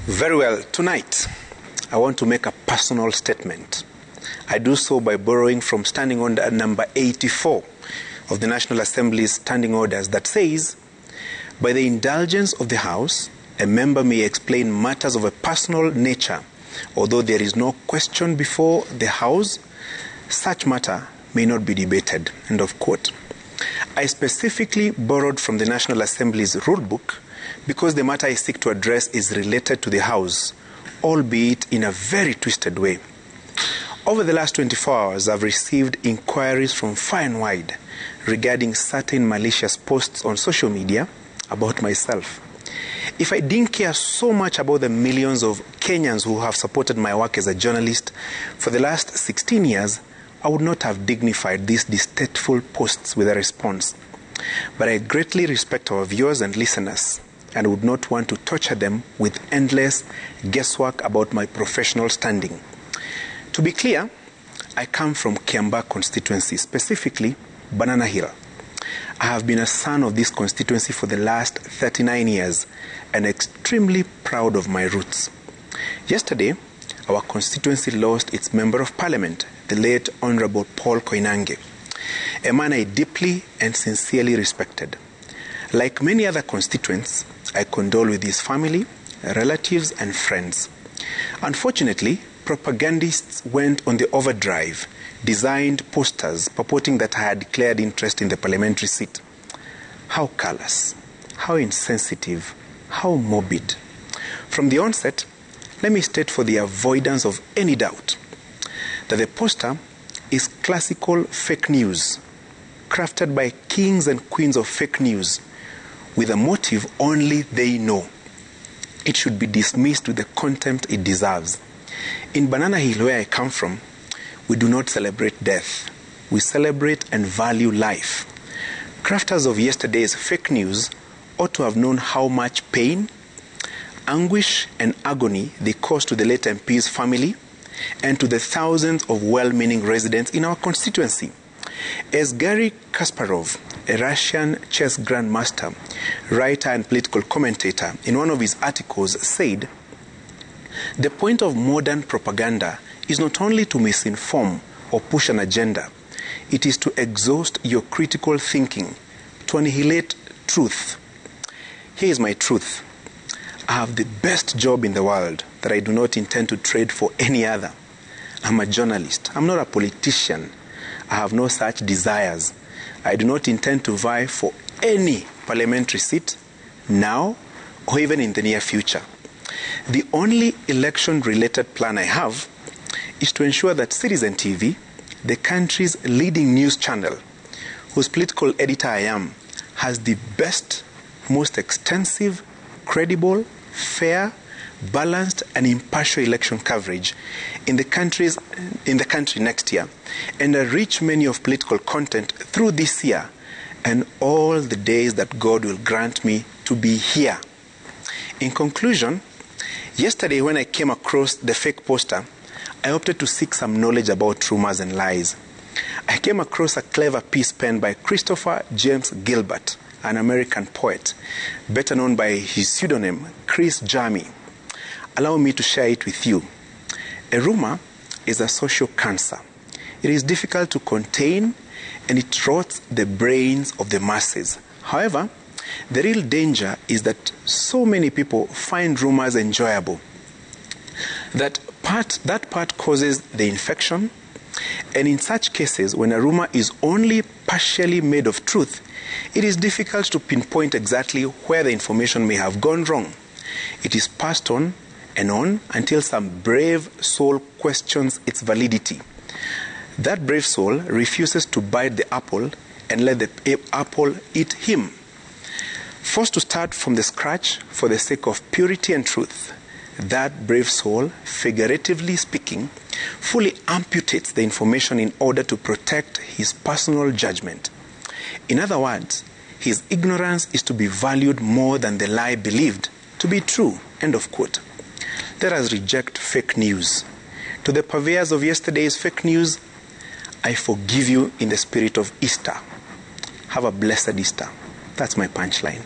Very well, tonight I want to make a personal statement. I do so by borrowing from Standing Order number 84 of the National Assembly's Standing Orders that says, by the indulgence of the House, a member may explain matters of a personal nature, although there is no question before the House, such matter may not be debated. End of quote. I specifically borrowed from the National Assembly's rulebook because the matter I seek to address is related to the House, albeit in a very twisted way. Over the last 24 hours, I've received inquiries from far and wide regarding certain malicious posts on social media about myself. If I didn't care so much about the millions of Kenyans who have supported my work as a journalist for the last 16 years, I would not have dignified these distasteful posts with a response. But I greatly respect our viewers and listeners and would not want to torture them with endless guesswork about my professional standing. To be clear, I come from Kiambaa constituency, specifically Banana Hill. I have been a son of this constituency for the last 39 years and extremely proud of my roots. Yesterday, our constituency lost its Member of Parliament, the late Honorable Paul Koinange, a man I deeply and sincerely respected. Like many other constituents, I condole with his family, relatives, and friends. Unfortunately, propagandists went on the overdrive, designed posters purporting that I had declared interest in the parliamentary seat. How callous, how insensitive, how morbid. From the onset, let me state for the avoidance of any doubt that the poster is classical fake news, crafted by kings and queens of fake news, with a motive only they know. It should be dismissed with the contempt it deserves. In Banana Hill, where I come from, we do not celebrate death. We celebrate and value life. Crafters of yesterday's fake news ought to have known how much pain, anguish, and agony they caused to the late MP's family and to the thousands of well-meaning residents in our constituency. As Garry Kasparov, a Russian chess grandmaster, writer and political commentator, in one of his articles said, the point of modern propaganda is not only to misinform or push an agenda, it is to exhaust your critical thinking, to annihilate truth. Here is my truth. I have the best job in the world that I do not intend to trade for any other. I'm a journalist. I'm not a politician. I have no such desires. I do not intend to vie for any parliamentary seat now or even in the near future. The only election-related plan I have is to ensure that Citizen TV, the country's leading news channel, whose political editor I am, has the best, most extensive, credible, fair, balanced, and impartial election coverage in the country next year, and a rich menu of political content through this year and all the days that God will grant me to be here. In conclusion, yesterday when I came across the fake poster, I opted to seek some knowledge about rumors and lies. I came across a clever piece penned by Christopher James Gilbert, an American poet, better known by his pseudonym Chris Jami. Allow me to share it with you. A rumor is a social cancer. It is difficult to contain and it rots the brains of the masses. However, the real danger is that so many people find rumors enjoyable. That part causes the infection, and in such cases, when a rumor is only partially made of truth, it is difficult to pinpoint exactly where the information may have gone wrong. It is passed on and on until some brave soul questions its validity. That brave soul refuses to bite the apple and let the apple eat him. Forced to start from the scratch for the sake of purity and truth, that brave soul, figuratively speaking, fully amputates the information in order to protect his personal judgment. In other words, his ignorance is to be valued more than the lie believed to be true. End of quote. Let us reject fake news. To the purveyors of yesterday's fake news, I forgive you in the spirit of Easter. Have a blessed Easter. That's my punchline.